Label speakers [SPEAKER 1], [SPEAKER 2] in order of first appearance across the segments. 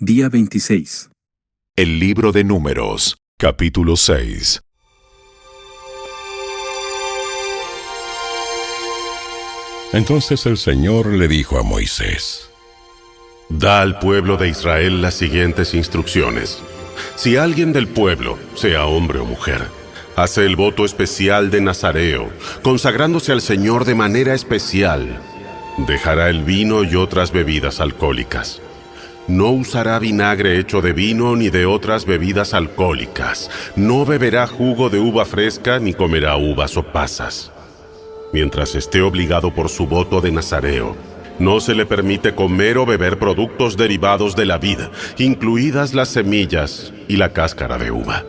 [SPEAKER 1] Día 26.
[SPEAKER 2] El libro de Números, capítulo 6.
[SPEAKER 3] Entonces el Señor le dijo a Moisés:
[SPEAKER 4] Da al pueblo de Israel las siguientes instrucciones. Si alguien del pueblo, sea hombre o mujer, hace el voto especial de Nazareo, consagrándose al Señor de manera especial, dejará el vino y otras bebidas alcohólicas. No usará vinagre hecho de vino ni de otras bebidas alcohólicas. No beberá jugo de uva fresca ni comerá uvas o pasas. Mientras esté obligado por su voto de Nazareo, no se le permite comer o beber productos derivados de la vid, incluidas las semillas y la cáscara de uva.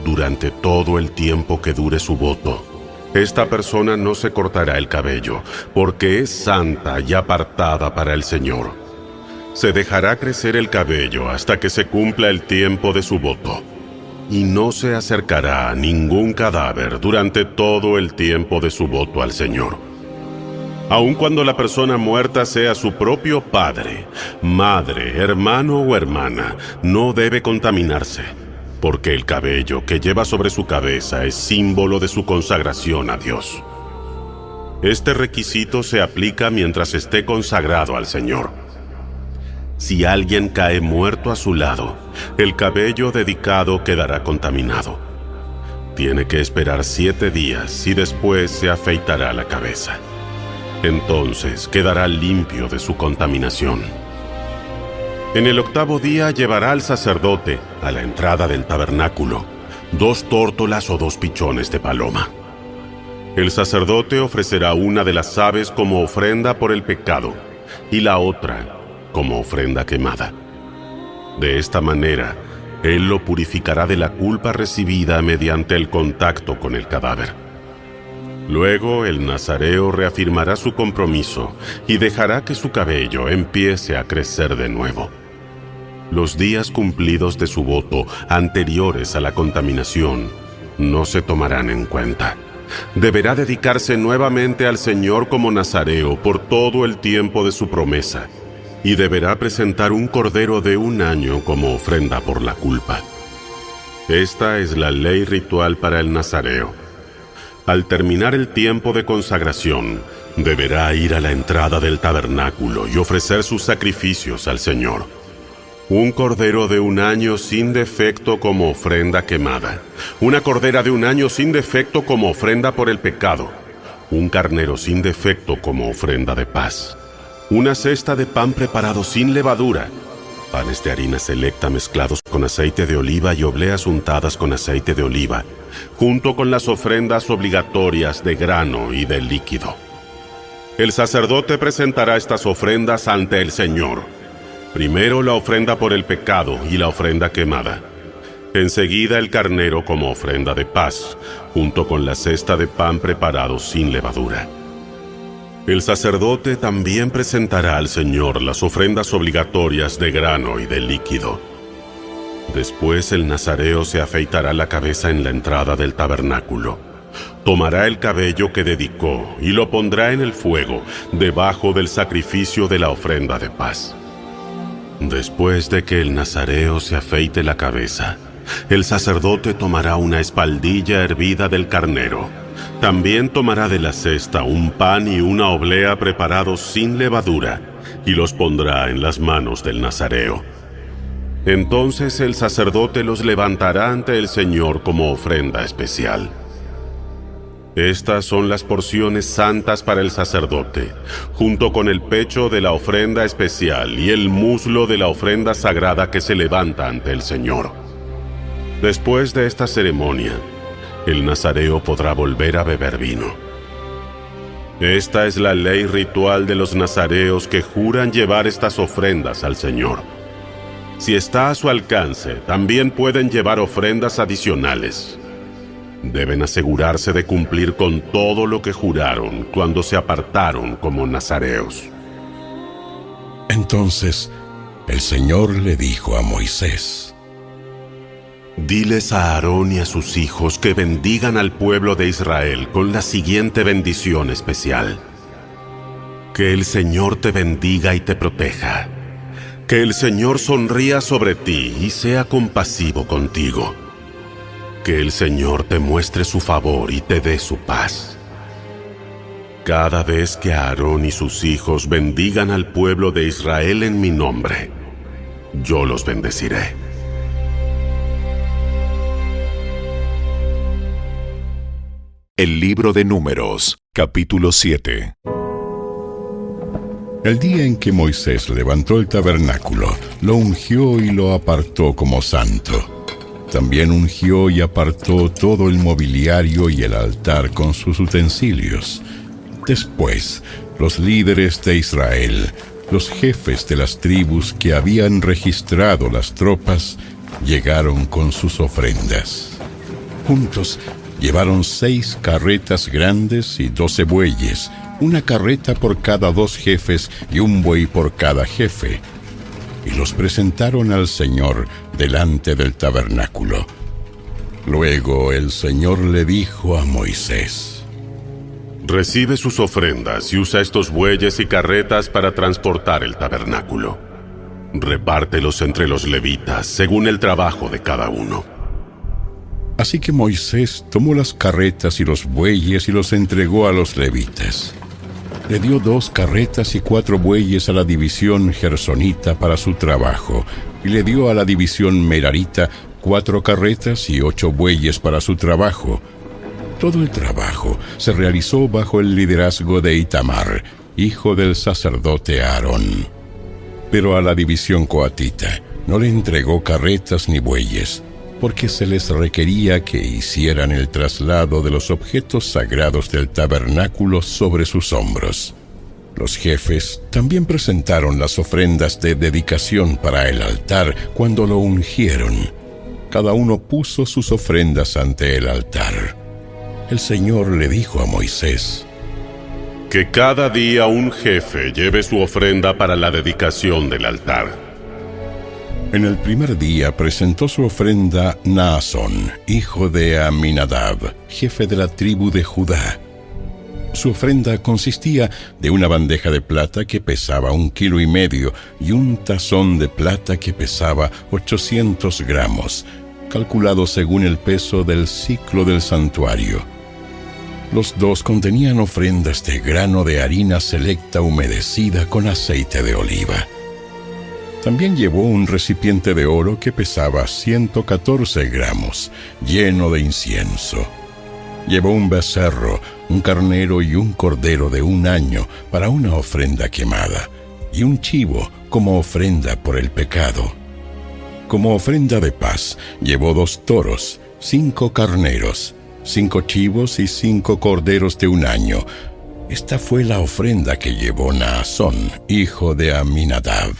[SPEAKER 4] Durante todo el tiempo que dure su voto, esta persona no se cortará el cabello, porque es santa y apartada para el Señor. Se dejará crecer el cabello hasta que se cumpla el tiempo de su voto, y no se acercará a ningún cadáver durante todo el tiempo de su voto al Señor. Aun cuando la persona muerta sea su propio padre, madre, hermano o hermana, no debe contaminarse, porque el cabello que lleva sobre su cabeza es símbolo de su consagración a Dios. Este requisito se aplica mientras esté consagrado al Señor. Si alguien cae muerto a su lado, el cabello dedicado quedará contaminado. Tiene que esperar 7 días y después se afeitará la cabeza. Entonces quedará limpio de su contaminación. En el 8º día llevará al sacerdote, a la entrada del tabernáculo, 2 tórtolas o 2 pichones de paloma. El sacerdote ofrecerá una de las aves como ofrenda por el pecado y la otra como ofrenda quemada. De esta manera, él lo purificará de la culpa recibida mediante el contacto con el cadáver. Luego, el nazareo reafirmará su compromiso y dejará que su cabello empiece a crecer de nuevo. Los días cumplidos de su voto anteriores a la contaminación no se tomarán en cuenta. Deberá dedicarse nuevamente al Señor como nazareo por todo el tiempo de su promesa, y deberá presentar un cordero de 1 año como ofrenda por la culpa. Esta es la ley ritual para el nazareo. Al terminar el tiempo de consagración, deberá ir a la entrada del tabernáculo y ofrecer sus sacrificios al Señor. Un cordero de 1 año sin defecto como ofrenda quemada, una cordera de 1 año sin defecto como ofrenda por el pecado, un carnero sin defecto como ofrenda de paz, una cesta de pan preparado sin levadura, panes de harina selecta mezclados con aceite de oliva y obleas untadas con aceite de oliva, junto con las ofrendas obligatorias de grano y de líquido. El sacerdote presentará estas ofrendas ante el Señor. Primero la ofrenda por el pecado y la ofrenda quemada. Enseguida el carnero como ofrenda de paz, junto con la cesta de pan preparado sin levadura. El sacerdote también presentará al Señor las ofrendas obligatorias de grano y de líquido. Después el nazareo se afeitará la cabeza en la entrada del tabernáculo. Tomará el cabello que dedicó y lo pondrá en el fuego, debajo del sacrificio de la ofrenda de paz. Después de que el nazareo se afeite la cabeza, el sacerdote tomará una espaldilla hervida del carnero. También tomará de la cesta un pan y una oblea preparados sin levadura, y los pondrá en las manos del nazareo. Entonces el sacerdote los levantará ante el Señor como ofrenda especial. Estas son las porciones santas para el sacerdote, junto con el pecho de la ofrenda especial y el muslo de la ofrenda sagrada que se levanta ante el Señor. Después de esta ceremonia, el nazareo podrá volver a beber vino. Esta es la ley ritual de los nazareos que juran llevar estas ofrendas al Señor. Si está a su alcance, también pueden llevar ofrendas adicionales. Deben asegurarse de cumplir con todo lo que juraron cuando se apartaron como nazareos.
[SPEAKER 3] Entonces el Señor le dijo a Moisés:
[SPEAKER 4] Diles a Aarón y a sus hijos que bendigan al pueblo de Israel con la siguiente bendición especial. Que el Señor te bendiga y te proteja. Que el Señor sonría sobre ti y sea compasivo contigo. Que el Señor te muestre su favor y te dé su paz. Cada vez que Aarón y sus hijos bendigan al pueblo de Israel en mi nombre, yo los bendeciré.
[SPEAKER 2] El libro de Números, capítulo 7.
[SPEAKER 3] El día en que Moisés levantó el tabernáculo, lo ungió y lo apartó como santo. También ungió y apartó todo el mobiliario y el altar con sus utensilios. Después, los líderes de Israel, los jefes de las tribus que habían registrado las tropas, llegaron con sus ofrendas. Juntos llevaron 6 carretas grandes y 12 bueyes, una carreta por cada 2 jefes y un buey por cada jefe, y los presentaron al Señor delante del tabernáculo. Luego el Señor le dijo a Moisés:
[SPEAKER 4] Recibe sus ofrendas y usa estos bueyes y carretas para transportar el tabernáculo. Repártelos entre los levitas según el trabajo de cada uno.
[SPEAKER 3] Así que Moisés tomó las carretas y los bueyes y los entregó a los levitas. Le dio 2 carretas y 4 bueyes a la división gersonita para su trabajo, y le dio a la división merarita 4 carretas y 8 bueyes para su trabajo. Todo el trabajo se realizó bajo el liderazgo de Itamar, hijo del sacerdote Aarón. Pero a la división coatita no le entregó carretas ni bueyes, porque se les requería que hicieran el traslado de los objetos sagrados del tabernáculo sobre sus hombros. Los jefes también presentaron las ofrendas de dedicación para el altar cuando lo ungieron. Cada uno puso sus ofrendas ante el altar. El Señor le dijo a Moisés:
[SPEAKER 4] Que cada día un jefe lleve su ofrenda para la dedicación del altar.
[SPEAKER 3] En el primer día presentó su ofrenda Naasón, hijo de Aminadab, jefe de la tribu de Judá. Su ofrenda consistía de una bandeja de plata que pesaba 1,5 kilos y un tazón de plata que pesaba 800 gramos, calculado según el peso del siclo del santuario. Los 2 contenían ofrendas de grano de harina selecta humedecida con aceite de oliva. También llevó un recipiente de oro que pesaba 114 gramos, lleno de incienso. Llevó un becerro, un carnero y un cordero de 1 año para una ofrenda quemada, y un chivo como ofrenda por el pecado. Como ofrenda de paz, llevó 2 toros, 5 carneros, 5 chivos y 5 corderos de 1 año. Esta fue la ofrenda que llevó Naasón, hijo de Aminadab.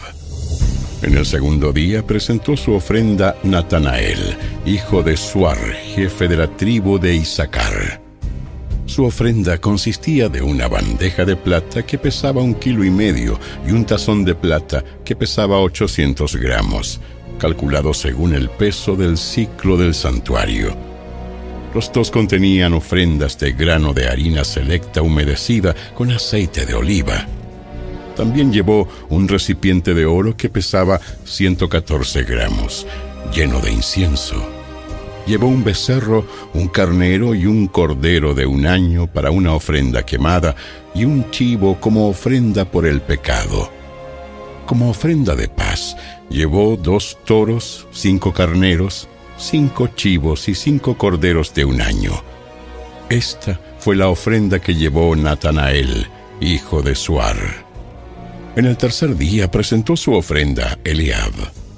[SPEAKER 3] En el segundo día presentó su ofrenda Natanael, hijo de Suar, jefe de la tribu de Isaacar. Su ofrenda consistía de una bandeja de plata que pesaba 1,5 kilos y un tazón de plata que pesaba 800 gramos, calculado según el peso del siclo del santuario. Los 2 contenían ofrendas de grano de harina selecta humedecida con aceite de oliva. También llevó un recipiente de oro que pesaba 114 gramos, lleno de incienso. Llevó un becerro, un carnero y un cordero de 1 año para una ofrenda quemada y un chivo como ofrenda por el pecado. Como ofrenda de paz, llevó 2 toros, 5 carneros, 5 chivos y 5 corderos de 1 año. Esta fue la ofrenda que llevó Natanael, hijo de Suar. En el tercer día presentó su ofrenda Eliab,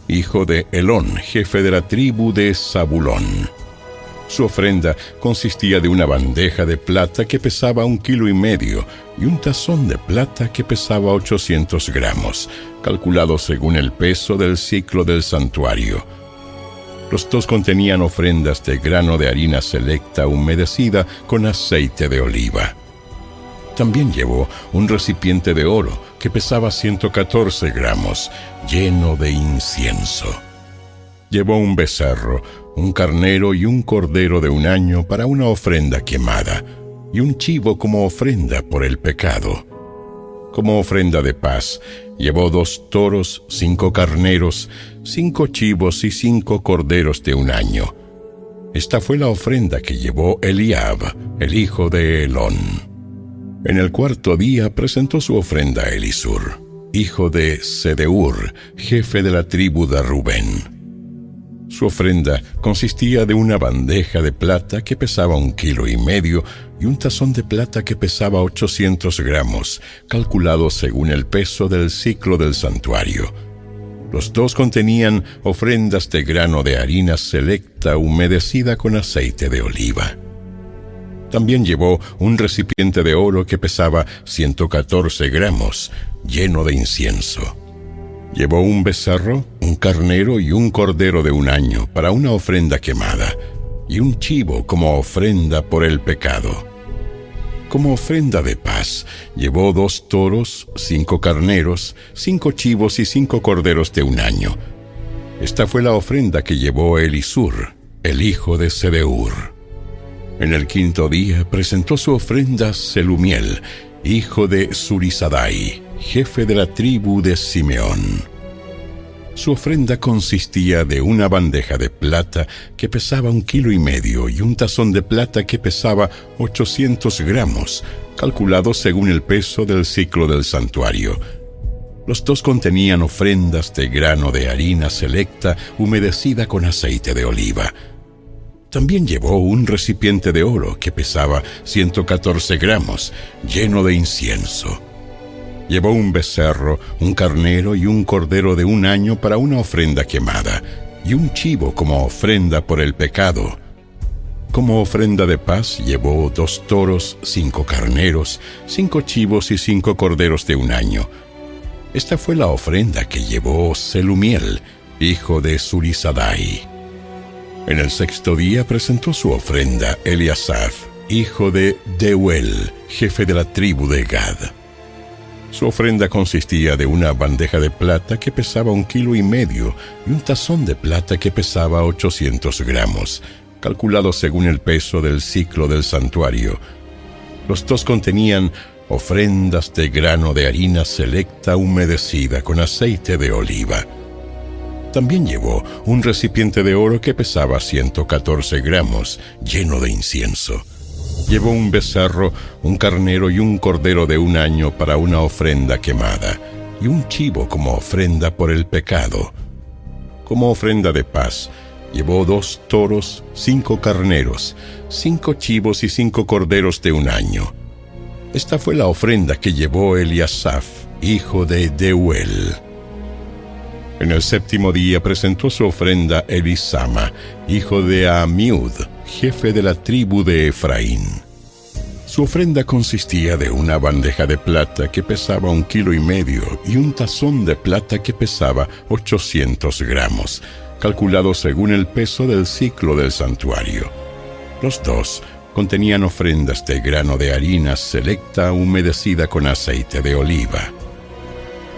[SPEAKER 3] hijo de Elón, jefe de la tribu de Zabulón. Su ofrenda consistía de una bandeja de plata que pesaba 1,5 kilos y un tazón de plata que pesaba 800 gramos, calculado según el peso del siclo del santuario. Los 2 contenían ofrendas de grano de harina selecta humedecida con aceite de oliva. También llevó un recipiente de oro que pesaba 114 gramos, lleno de incienso. Llevó un becerro, un carnero y un cordero de 1 año para una ofrenda quemada, y un chivo como ofrenda por el pecado. Como ofrenda de paz, llevó 2 toros, 5 carneros, 5 chivos y 5 corderos de un año. Esta fue la ofrenda que llevó Eliab, el hijo de Helón. En el 4º día presentó su ofrenda a Elisur, hijo de Sedeur, jefe de la tribu de Rubén. Su ofrenda consistía de una bandeja de plata que pesaba 1,5 kilos y un tazón de plata que pesaba 800 gramos, calculado según el peso del siclo del santuario. Los 2 contenían ofrendas de grano de harina selecta humedecida con aceite de oliva. También llevó un recipiente de oro que pesaba 114 gramos, lleno de incienso. Llevó un becerro, un carnero y un cordero de un año para una ofrenda quemada, y un chivo como ofrenda por el pecado. Como ofrenda de paz, llevó 2 toros, 5 carneros, 5 chivos y 5 corderos de un año. Esta fue la ofrenda que llevó Elisur, el hijo de Sedeur. En el 5º día presentó su ofrenda Selumiel, hijo de Zurisadai, jefe de la tribu de Simeón. Su ofrenda consistía de una bandeja de plata que pesaba 1,5 kilos y un tazón de plata que pesaba 800 gramos, calculado según el peso del siclo del santuario. Los 2 contenían ofrendas de grano de harina selecta humedecida con aceite de oliva. También llevó un recipiente de oro que pesaba 114 gramos, lleno de incienso. Llevó un becerro, un carnero y un cordero de un año para una ofrenda quemada, y un chivo como ofrenda por el pecado. Como ofrenda de paz llevó 2 toros, 5 carneros, 5 chivos y 5 corderos de un año. Esta fue la ofrenda que llevó Selumiel, hijo de Zurisadai. En el 6º día presentó su ofrenda Eliasaf, hijo de Deuel, jefe de la tribu de Gad. Su ofrenda consistía de una bandeja de plata que pesaba 1,5 kilos y un tazón de plata que pesaba 800 gramos, calculado según el peso del siclo del santuario. Los 2 contenían ofrendas de grano de harina selecta humedecida con aceite de oliva. También llevó un recipiente de oro que pesaba 114 gramos, lleno de incienso. Llevó un becerro, un carnero y un cordero de un año para una ofrenda quemada, y un chivo como ofrenda por el pecado. Como ofrenda de paz, llevó 2 toros, 5 carneros, 5 chivos y 5 corderos de un año. Esta fue la ofrenda que llevó Eliasaf, hijo de Deuel. En el 7º día presentó su ofrenda Elisama, hijo de Amiud, jefe de la tribu de Efraín. Su ofrenda consistía de una bandeja de plata que pesaba 1,5 kilos y un tazón de plata que pesaba 800 gramos, calculado según el peso del siclo del santuario. Los 2 contenían ofrendas de grano de harina selecta humedecida con aceite de oliva.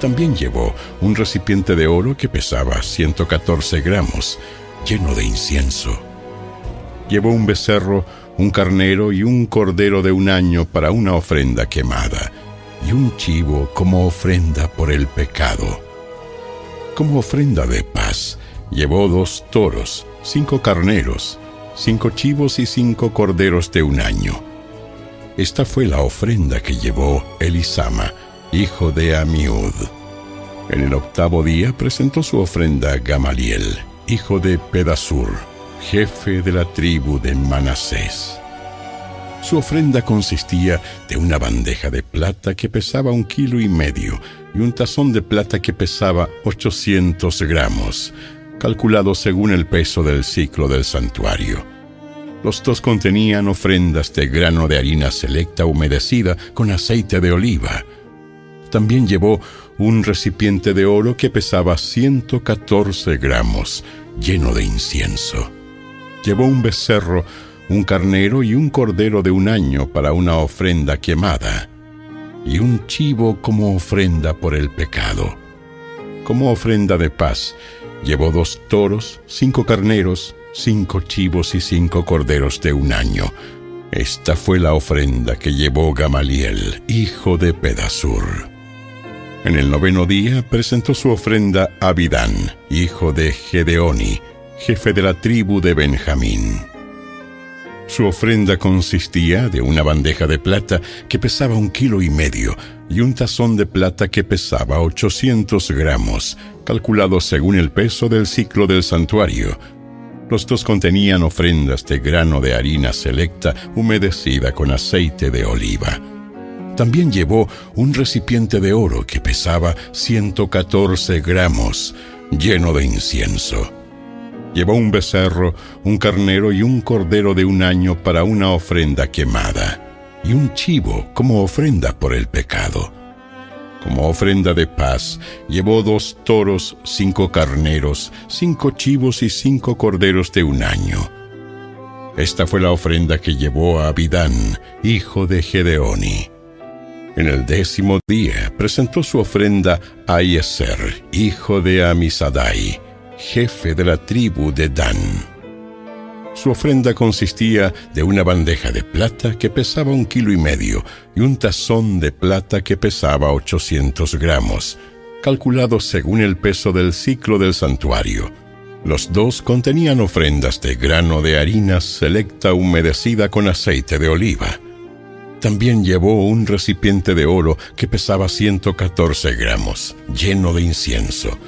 [SPEAKER 3] También llevó un recipiente de oro que pesaba 114 gramos, lleno de incienso. Llevó un becerro, un carnero y un cordero de un año para una ofrenda quemada, y un chivo como ofrenda por el pecado. Como ofrenda de paz, llevó 2 toros, 5 carneros, 5 chivos y 5 corderos de un año. Esta fue la ofrenda que llevó Elisama, hijo de Amiud. En el 8º día presentó su ofrenda Gamaliel, hijo de Pedasur, jefe de la tribu de Manasés. Su ofrenda consistía de una bandeja de plata que pesaba 1,5 kilos y un tazón de plata que pesaba 800 gramos, calculado según el peso del siclo del santuario. Los 2 contenían ofrendas de grano de harina selecta humedecida con aceite de oliva. También llevó un recipiente de oro que pesaba 114 gramos, lleno de incienso. Llevó un becerro, un carnero y un cordero de un año para una ofrenda quemada, y un chivo como ofrenda por el pecado. Como ofrenda de paz, llevó 2 toros, 5 carneros, 5 chivos y 5 corderos de un año. Esta fue la ofrenda que llevó Gamaliel, hijo de Pedasur. En el 9º día presentó su ofrenda Abidán, hijo de Gedeoni, jefe de la tribu de Benjamín. Su ofrenda consistía de una bandeja de plata que pesaba 1,5 kilos y un tazón de plata que pesaba 800 gramos, calculado según el peso del siclo del santuario. Los dos contenían ofrendas de grano de harina selecta humedecida con aceite de oliva. También llevó un recipiente de oro que pesaba 114 gramos, lleno de incienso. Llevó un becerro, un carnero y un cordero de 1 año para una ofrenda quemada, y un chivo como ofrenda por el pecado. Como ofrenda de paz, llevó 2 toros, 5 carneros, 5 chivos y 5 corderos de 1 año. Esta fue la ofrenda que llevó a Abidán, hijo de Gedeoni. En el 10º día presentó su ofrenda a Ahiezer, hijo de Amisadai, jefe de la tribu de Dan. Su ofrenda consistía de una bandeja de plata que pesaba 1,5 kilos y un tazón de plata que pesaba 800 gramos, calculado según el peso del siclo del santuario. Los dos contenían ofrendas de grano de harina selecta humedecida con aceite de oliva. También llevó un recipiente de oro que pesaba 114 gramos, lleno de incienso.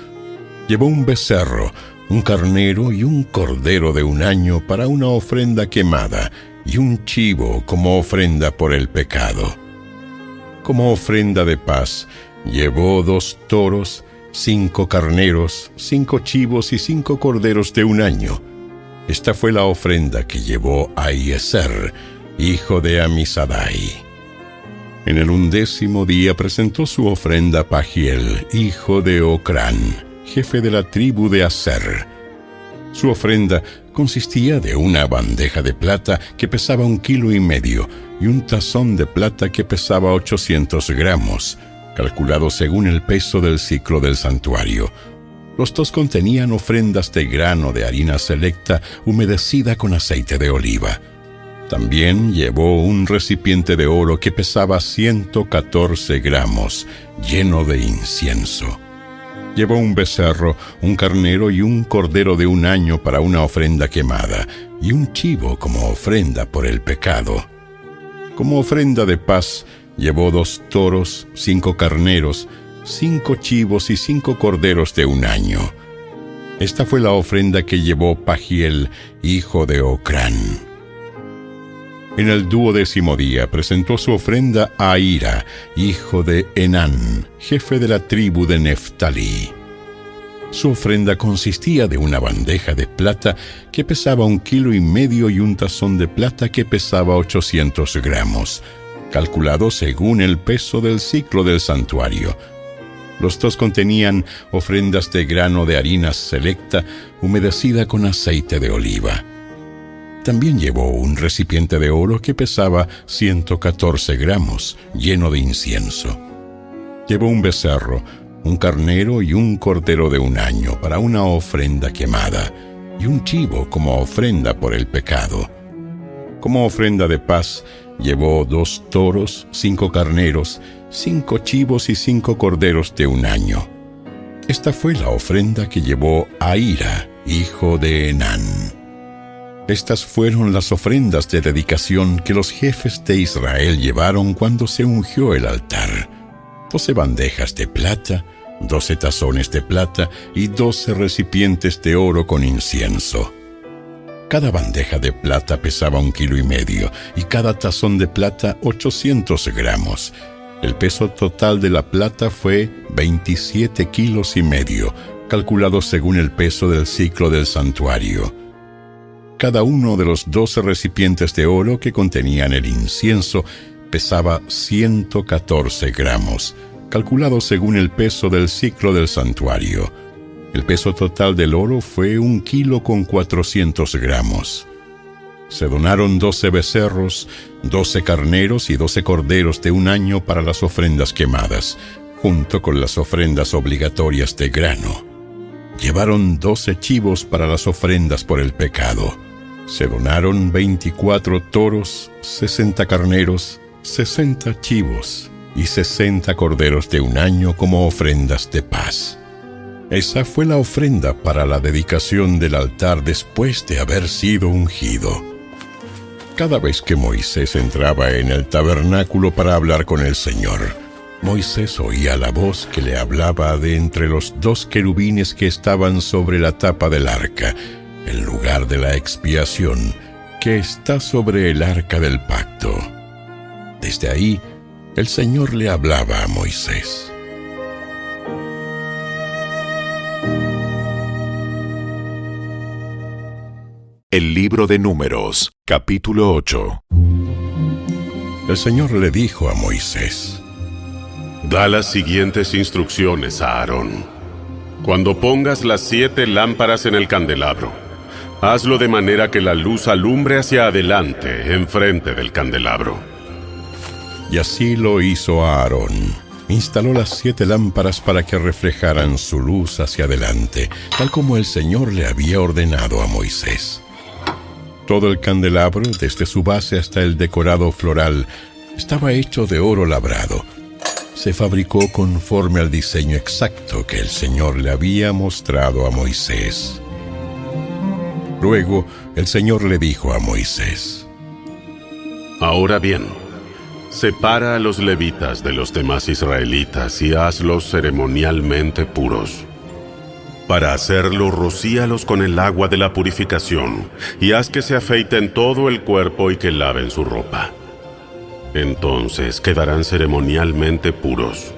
[SPEAKER 3] Llevó un becerro, un carnero y un cordero de 1 año para una ofrenda quemada, y un chivo como ofrenda por el pecado. Como ofrenda de paz, llevó 2 toros, 5 carneros, 5 chivos y 5 corderos de 1 año. Esta fue la ofrenda que llevó a Ahiezer, hijo de Amisadai. En el 11º día presentó su ofrenda Pagiel, hijo de Ocrán, jefe de la tribu de Aser. Su ofrenda consistía de una bandeja de plata que pesaba 1,5 kilos y un tazón de plata que pesaba 800 gramos, calculado según el peso del siclo del santuario. Los dos contenían ofrendas de grano de harina selecta humedecida con aceite de oliva. También llevó un recipiente de oro que pesaba 114 gramos, lleno de incienso. Llevó un becerro, un carnero y un cordero de 1 año para una ofrenda quemada, y un chivo como ofrenda por el pecado. Como ofrenda de paz, llevó 2 toros, 5 carneros, 5 chivos y 5 corderos de 1 año. Esta fue la ofrenda que llevó Pagiel, hijo de Ocrán. En el 12º día presentó su ofrenda a Ahira, hijo de Enán, jefe de la tribu de Neftalí. Su ofrenda consistía de una bandeja de plata que pesaba 1,5 kilos y un tazón de plata que pesaba 800 gramos, calculado según el peso del siclo del santuario. Los dos contenían ofrendas de grano de harina selecta humedecida con aceite de oliva. También llevó un recipiente de oro que pesaba 114 gramos, lleno de incienso. Llevó un becerro, un carnero y un cordero de 1 año para una ofrenda quemada, y un chivo como ofrenda por el pecado. Como ofrenda de paz, llevó 2 toros, 5 carneros, 5 chivos y 5 corderos de 1 año. Esta fue la ofrenda que llevó Ahira, hijo de Enán. Estas fueron las ofrendas de dedicación que los jefes de Israel llevaron cuando se ungió el altar: 12 bandejas de plata, 12 tazones de plata y 12 recipientes de oro con incienso. Cada bandeja de plata pesaba 1,5 kilos y cada tazón de plata 800 gramos. El peso total de la plata fue 27,5 kilos, calculado según el peso del siclo del santuario. Cada uno de los 12 recipientes de oro que contenían el incienso pesaba 114 gramos, calculado según el peso del siclo del santuario. El peso total del oro fue 1,4 kilos. Se donaron 12 becerros, 12 carneros y 12 corderos de 1 año para las ofrendas quemadas, junto con las ofrendas obligatorias de grano. Llevaron 12 chivos para las ofrendas por el pecado. Se donaron 24 toros, 60 carneros, 60 chivos y 60 corderos de un año como ofrendas de paz. Esa fue la ofrenda para la dedicación del altar después de haber sido ungido. Cada vez que Moisés entraba en el tabernáculo para hablar con el Señor, Moisés oía la voz que le hablaba de entre los 2 querubines que estaban sobre la tapa del arca, el lugar de la expiación, que está sobre el arca del pacto. Desde ahí, el Señor le hablaba a Moisés.
[SPEAKER 2] El libro de Números, capítulo 8.
[SPEAKER 3] El Señor le dijo a Moisés:
[SPEAKER 4] Da las siguientes instrucciones a Aarón. Cuando pongas las 7 lámparas en el candelabro, hazlo de manera que la luz alumbre hacia adelante, enfrente del candelabro.
[SPEAKER 3] Y así lo hizo Aarón. Instaló las 7 lámparas para que reflejaran su luz hacia adelante, tal como el Señor le había ordenado a Moisés. Todo el candelabro, desde su base hasta el decorado floral, estaba hecho de oro labrado. Se fabricó conforme al diseño exacto que el Señor le había mostrado a Moisés. Luego, el Señor le dijo a Moisés:
[SPEAKER 4] Ahora bien, separa a los levitas de los demás israelitas y hazlos ceremonialmente puros. Para hacerlo, rocíalos con el agua de la purificación y haz que se afeiten todo el cuerpo y que laven su ropa. Entonces quedarán ceremonialmente puros.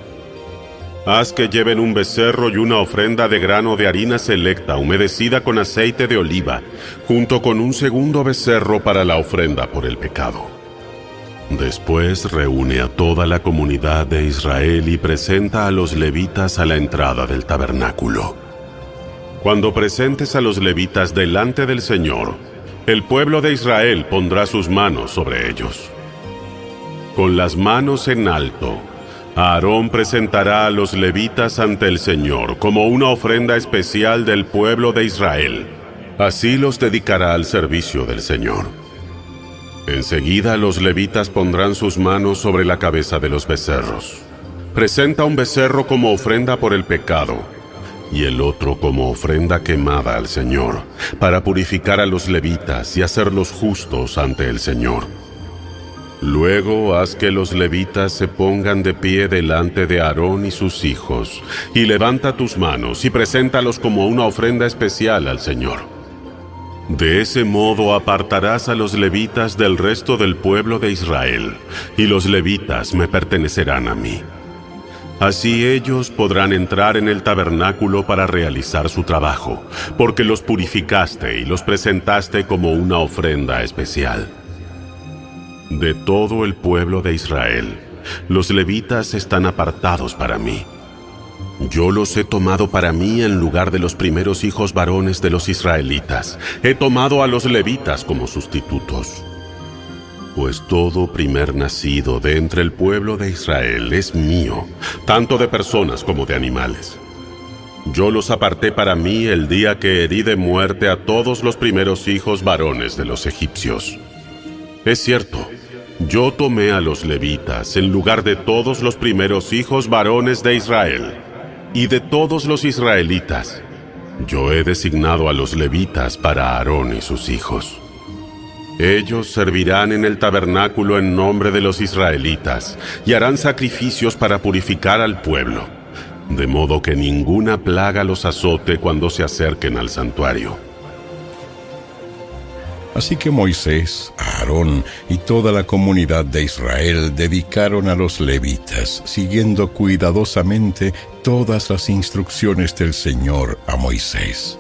[SPEAKER 4] Haz que lleven un becerro y una ofrenda de grano de harina selecta humedecida con aceite de oliva, junto con un segundo becerro para la ofrenda por el pecado. Después reúne a toda la comunidad de Israel y presenta a los levitas a la entrada del tabernáculo. Cuando presentes a los levitas delante del Señor, el pueblo de Israel pondrá sus manos sobre ellos. Con las manos en alto, Aarón presentará a los levitas ante el Señor como una ofrenda especial del pueblo de Israel. Así los dedicará al servicio del Señor. Enseguida los levitas pondrán sus manos sobre la cabeza de los becerros. Presenta un becerro como ofrenda por el pecado y el otro como ofrenda quemada al Señor, para purificar a los levitas y hacerlos justos ante el Señor. Luego haz que los levitas se pongan de pie delante de Aarón y sus hijos, y levanta tus manos y preséntalos como una ofrenda especial al Señor. De ese modo apartarás a los levitas del resto del pueblo de Israel, y los levitas me pertenecerán a mí. Así ellos podrán entrar en el tabernáculo para realizar su trabajo, porque los purificaste y los presentaste como una ofrenda especial. De todo el pueblo de Israel, los levitas están apartados para mí. Yo los he tomado para mí en lugar de los primeros hijos varones de los israelitas. He tomado a los levitas como sustitutos. Pues todo primer nacido de entre el pueblo de Israel es mío, tanto de personas como de animales. Yo los aparté para mí el día que herí de muerte a todos los primeros hijos varones de los egipcios. Es cierto, yo tomé a los levitas en lugar de todos los primeros hijos varones de Israel, y de todos los israelitas. Yo he designado a los levitas para Aarón y sus hijos. Ellos servirán en el tabernáculo en nombre de los israelitas y harán sacrificios para purificar al pueblo, de modo que ninguna plaga los azote cuando se acerquen al santuario.
[SPEAKER 3] Así que Moisés, Aarón y toda la comunidad de Israel dedicaron a los levitas, siguiendo cuidadosamente todas las instrucciones del Señor a Moisés.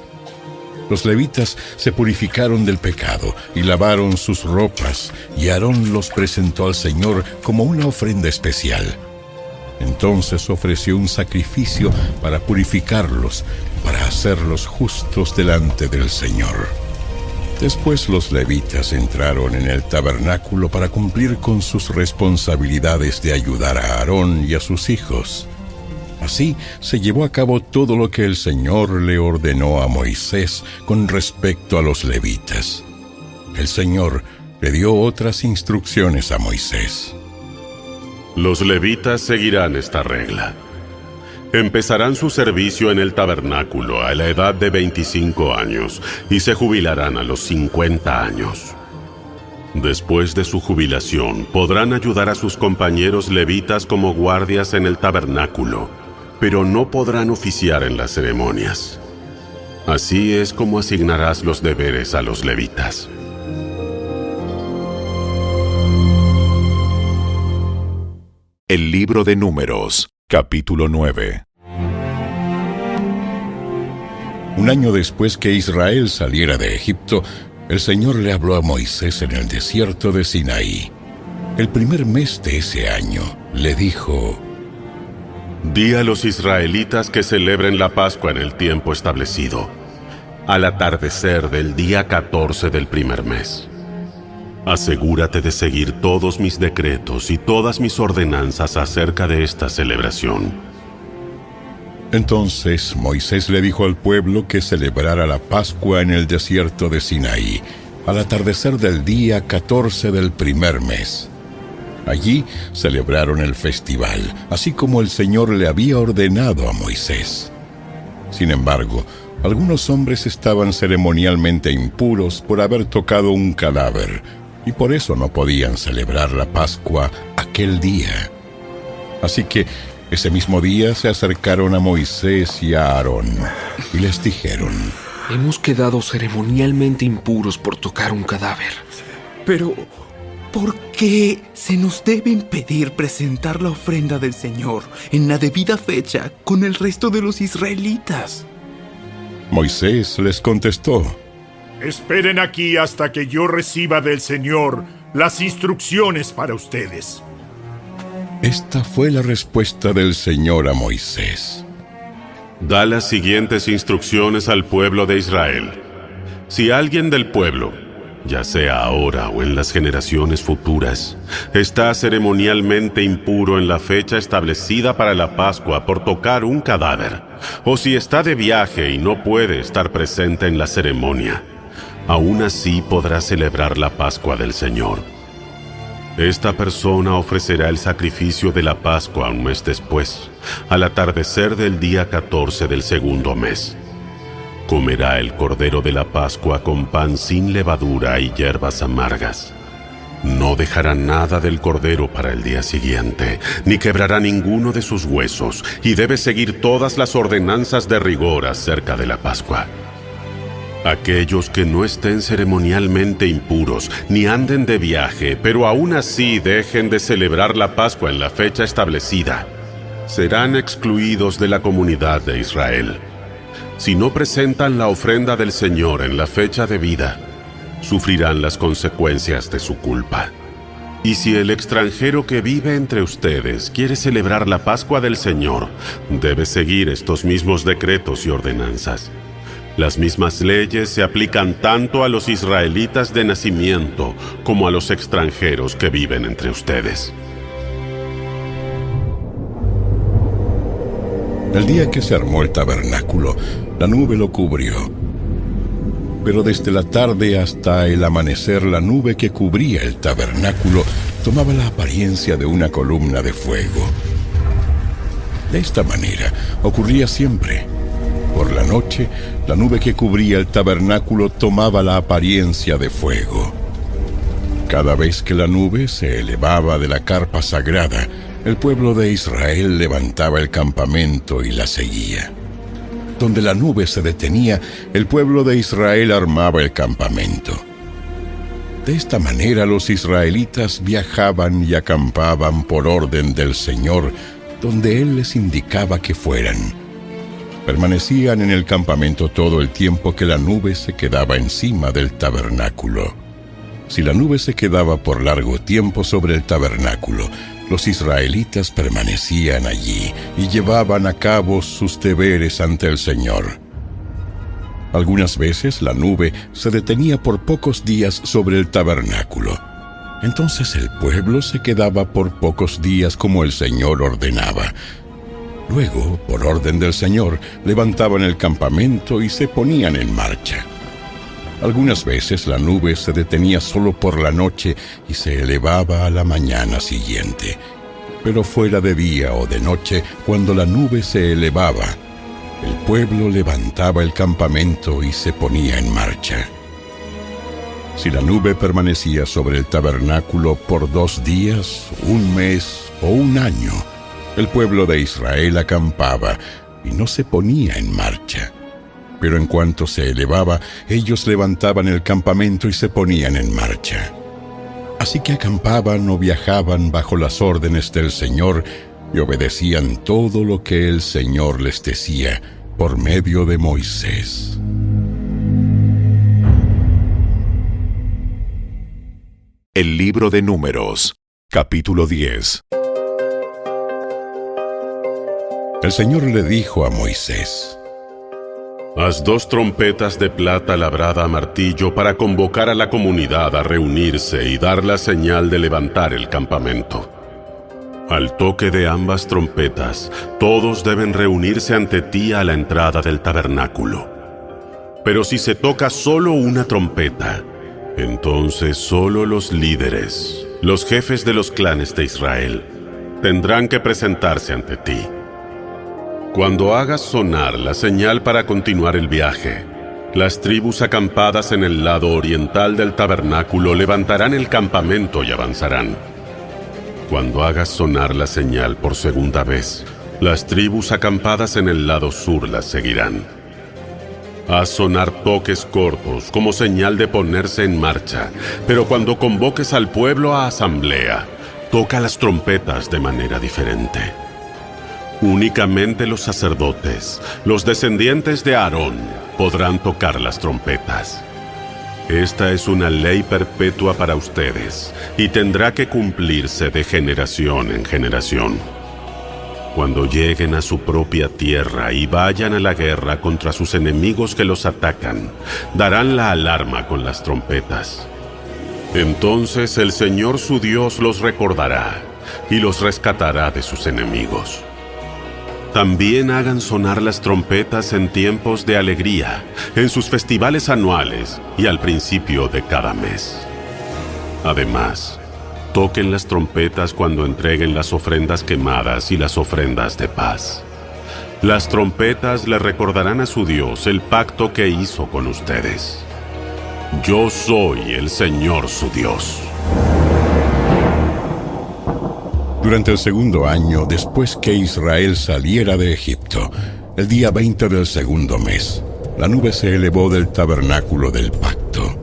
[SPEAKER 3] Los levitas se purificaron del pecado y lavaron sus ropas, y Aarón los presentó al Señor como una ofrenda especial. Entonces ofreció un sacrificio para purificarlos, para hacerlos justos delante del Señor. Después los levitas entraron en el tabernáculo para cumplir con sus responsabilidades de ayudar a Aarón y a sus hijos. Así se llevó a cabo todo lo que el Señor le ordenó a Moisés con respecto a los levitas. El Señor le dio otras instrucciones a Moisés.
[SPEAKER 4] Los levitas seguirán esta regla. Empezarán su servicio en el tabernáculo a la edad de 25 años y se jubilarán a los 50 años. Después de su jubilación, podrán ayudar a sus compañeros levitas como guardias en el tabernáculo, pero no podrán oficiar en las ceremonias. Así es como asignarás los deberes a los levitas.
[SPEAKER 2] El libro de Números, capítulo 9.
[SPEAKER 3] Un año después que Israel saliera de Egipto, el Señor le habló a Moisés en el desierto de Sinaí. El primer mes de ese año, le dijo:
[SPEAKER 4] Di a los israelitas que celebren la Pascua en el tiempo establecido, al atardecer del día 14 del primer mes. Asegúrate de seguir todos mis decretos y todas mis ordenanzas acerca de esta celebración.
[SPEAKER 3] Entonces Moisés le dijo al pueblo que celebrara la Pascua en el desierto de Sinaí, al atardecer del día 14 del primer mes. Allí celebraron el festival, así como el Señor le había ordenado a Moisés. Sin embargo, algunos hombres estaban ceremonialmente impuros por haber tocado un cadáver, y por eso no podían celebrar la Pascua aquel día. Así que ese mismo día se acercaron a Moisés y a Aarón y les dijeron:
[SPEAKER 1] Hemos quedado ceremonialmente impuros por tocar un cadáver.
[SPEAKER 5] Pero, ¿por qué se nos debe impedir presentar la ofrenda del Señor en la debida fecha con el resto de los israelitas?
[SPEAKER 3] Moisés les contestó:
[SPEAKER 6] Esperen aquí hasta que yo reciba del Señor las instrucciones para ustedes.
[SPEAKER 3] Esta fue la respuesta del Señor a Moisés:
[SPEAKER 4] Da las siguientes instrucciones al pueblo de Israel. Si alguien del pueblo, ya sea ahora o en las generaciones futuras, está ceremonialmente impuro en la fecha establecida para la Pascua por tocar un cadáver, o si está de viaje y no puede estar presente en la ceremonia, aún así podrá celebrar la Pascua del Señor. Esta persona ofrecerá el sacrificio de la Pascua un mes después, al atardecer del día 14 del segundo mes. Comerá el cordero de la Pascua con pan sin levadura y hierbas amargas. No dejará nada del cordero para el día siguiente, ni quebrará ninguno de sus huesos, y debe seguir todas las ordenanzas de rigor acerca de la Pascua. Aquellos que no estén ceremonialmente impuros, ni anden de viaje, pero aún así dejen de celebrar la Pascua en la fecha establecida, serán excluidos de la comunidad de Israel. Si no presentan la ofrenda del Señor en la fecha debida, sufrirán las consecuencias de su culpa. Y si el extranjero que vive entre ustedes quiere celebrar la Pascua del Señor, debe seguir estos mismos decretos y ordenanzas. Las mismas leyes se aplican tanto a los israelitas de nacimiento como a los extranjeros que viven entre ustedes.
[SPEAKER 3] El día que se armó el tabernáculo, la nube lo cubrió. Pero desde la tarde hasta el amanecer, la nube que cubría el tabernáculo tomaba la apariencia de una columna de fuego. De esta manera ocurría siempre. Por la noche, la nube que cubría el tabernáculo tomaba la apariencia de fuego. Cada vez que la nube se elevaba de la carpa sagrada, el pueblo de Israel levantaba el campamento y la seguía. Donde la nube se detenía, el pueblo de Israel armaba el campamento. De esta manera los israelitas viajaban y acampaban por orden del Señor, donde Él les indicaba que fueran. Permanecían en el campamento todo el tiempo que la nube se quedaba encima del tabernáculo. Si la nube se quedaba por largo tiempo sobre el tabernáculo, los israelitas permanecían allí y llevaban a cabo sus deberes ante el Señor. Algunas veces la nube se detenía por pocos días sobre el tabernáculo. Entonces el pueblo se quedaba por pocos días como el Señor ordenaba. Luego, por orden del Señor, levantaban el campamento y se ponían en marcha. Algunas veces la nube se detenía solo por la noche y se elevaba a la mañana siguiente. Pero fuera de día o de noche, cuando la nube se elevaba, el pueblo levantaba el campamento y se ponía en marcha. Si la nube permanecía sobre el tabernáculo por 2 días, 1 mes o 1 año, el pueblo de Israel acampaba y no se ponía en marcha. Pero en cuanto se elevaba, ellos levantaban el campamento y se ponían en marcha. Así que acampaban o viajaban bajo las órdenes del Señor y obedecían todo lo que el Señor les decía por medio de Moisés.
[SPEAKER 2] El libro de Números, capítulo 10.
[SPEAKER 3] El Señor le dijo a Moisés:
[SPEAKER 4] Haz 2 trompetas de plata labrada a martillo para convocar a la comunidad a reunirse y dar la señal de levantar el campamento. Al toque de ambas trompetas, todos deben reunirse ante ti a la entrada del tabernáculo. Pero si se toca solo una trompeta, entonces solo los líderes, los jefes de los clanes de Israel, tendrán que presentarse ante ti. Cuando hagas sonar la señal para continuar el viaje, las tribus acampadas en el lado oriental del tabernáculo levantarán el campamento y avanzarán. Cuando hagas sonar la señal por segunda vez, las tribus acampadas en el lado sur las seguirán. Haz sonar toques cortos como señal de ponerse en marcha, pero cuando convoques al pueblo a asamblea, toca las trompetas de manera diferente. Únicamente los sacerdotes, los descendientes de Aarón, podrán tocar las trompetas. Esta es una ley perpetua para ustedes y tendrá que cumplirse de generación en generación. Cuando lleguen a su propia tierra y vayan a la guerra contra sus enemigos que los atacan, darán la alarma con las trompetas. Entonces el Señor su Dios los recordará y los rescatará de sus enemigos. También hagan sonar las trompetas en tiempos de alegría, en sus festivales anuales y al principio de cada mes. Además, toquen las trompetas cuando entreguen las ofrendas quemadas y las ofrendas de paz. Las trompetas le recordarán a su Dios el pacto que hizo con ustedes. Yo soy el Señor su Dios.
[SPEAKER 3] Durante el 2.º año después que Israel saliera de Egipto, el día 20 del 2.º mes, la nube se elevó del tabernáculo del pacto.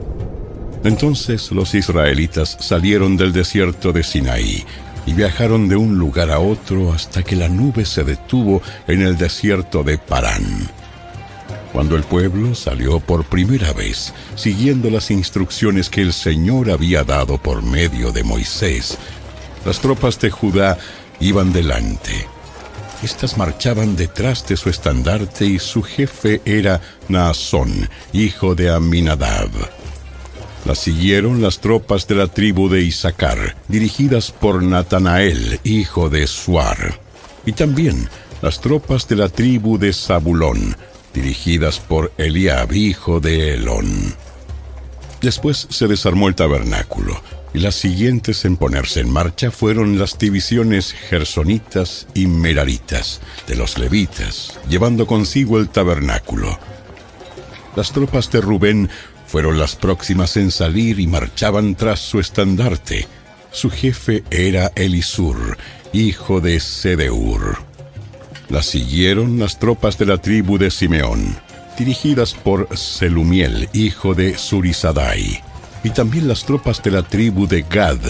[SPEAKER 3] Entonces los israelitas salieron del desierto de Sinaí y viajaron de un lugar a otro hasta que la nube se detuvo en el desierto de Parán. Cuando el pueblo salió por primera vez, siguiendo las instrucciones que el Señor había dado por medio de Moisés, las tropas de Judá iban delante. Estas marchaban detrás de su estandarte y su jefe era Naasón, hijo de Aminadab. Las siguieron las tropas de la tribu de Isaacar, dirigidas por Natanael, hijo de Suar. Y también las tropas de la tribu de Zabulón, dirigidas por Eliab, hijo de Helón. Después se desarmó el tabernáculo, y las siguientes en ponerse en marcha fueron las divisiones gersonitas y meraritas de los levitas, llevando consigo el tabernáculo. Las tropas de Rubén fueron las próximas en salir y marchaban tras su estandarte. Su jefe era Elisur, hijo de Sedeur. Las siguieron las tropas de la tribu de Simeón, dirigidas por Selumiel, hijo de Zurisadai, y también las tropas de la tribu de Gad,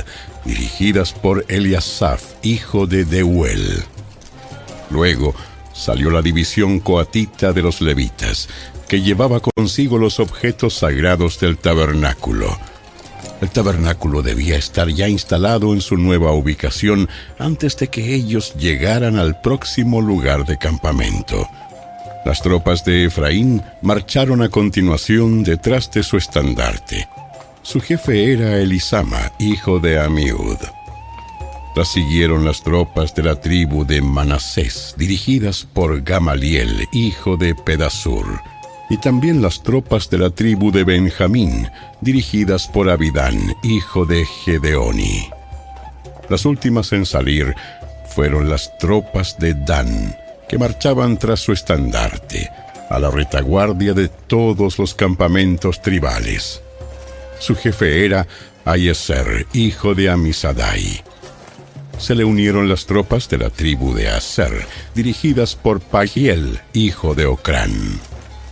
[SPEAKER 3] dirigidas por Eliasaf, hijo de Deuel. Luego salió la división coatita de los levitas, que llevaba consigo los objetos sagrados del tabernáculo. El tabernáculo debía estar ya instalado en su nueva ubicación antes de que ellos llegaran al próximo lugar de campamento. Las tropas de Efraín marcharon a continuación detrás de su estandarte. Su jefe era Elisama, hijo de Amiud. Las siguieron las tropas de la tribu de Manasés, dirigidas por Gamaliel, hijo de Pedasur, y también las tropas de la tribu de Benjamín, dirigidas por Abidán, hijo de Gedeoni. Las últimas en salir fueron las tropas de Dan, que marchaban tras su estandarte, a la retaguardia de todos los campamentos tribales. Su jefe era Ahiezer, hijo de Amisadai. Se le unieron las tropas de la tribu de Aser, dirigidas por Pagiel, hijo de Ocrán,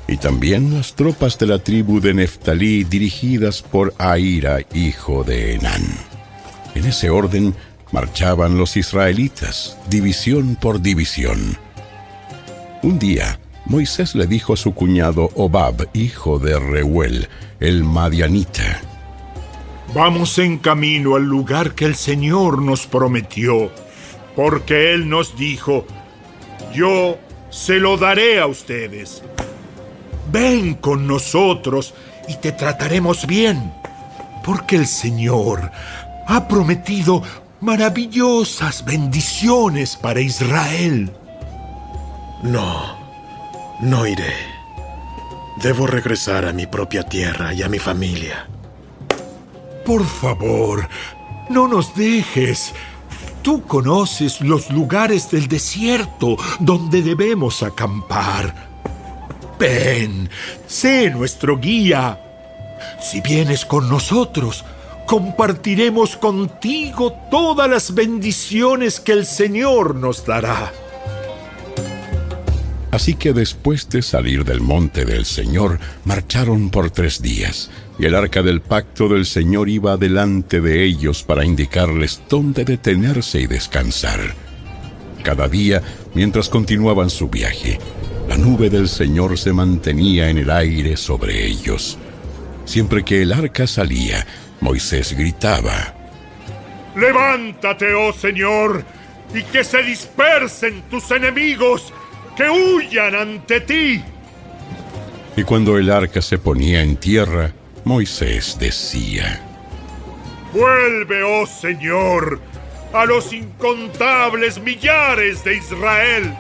[SPEAKER 3] y también las tropas de la tribu de Neftalí, dirigidas por Ahira, hijo de Enán. En ese orden marchaban los israelitas, división por división. Un día, Moisés le dijo a su cuñado Hobab, hijo de Reuel, el madianita:
[SPEAKER 6] Vamos en camino al lugar que el Señor nos prometió, porque Él nos dijo: yo se lo daré a ustedes. Ven con nosotros y te trataremos bien, porque el Señor ha prometido maravillosas bendiciones para Israel.
[SPEAKER 7] No iré. Debo regresar a mi propia tierra y a mi familia.
[SPEAKER 6] Por favor, no nos dejes. Tú conoces los lugares del desierto donde debemos acampar. Ven, sé nuestro guía. Si vienes con nosotros, compartiremos contigo todas las bendiciones que el Señor nos dará.
[SPEAKER 3] Así que después de salir del monte del Señor, marcharon por 3 días, y el arca del pacto del Señor iba delante de ellos para indicarles dónde detenerse y descansar. Cada día, mientras continuaban su viaje, la nube del Señor se mantenía en el aire sobre ellos. Siempre que el arca salía, Moisés gritaba:
[SPEAKER 6] Levántate, oh Señor, y que se dispersen tus enemigos, que huyan ante ti.
[SPEAKER 3] Y cuando el arca se ponía en tierra, Moisés decía:
[SPEAKER 6] Vuelve, oh Señor, a los incontables millares de Israel.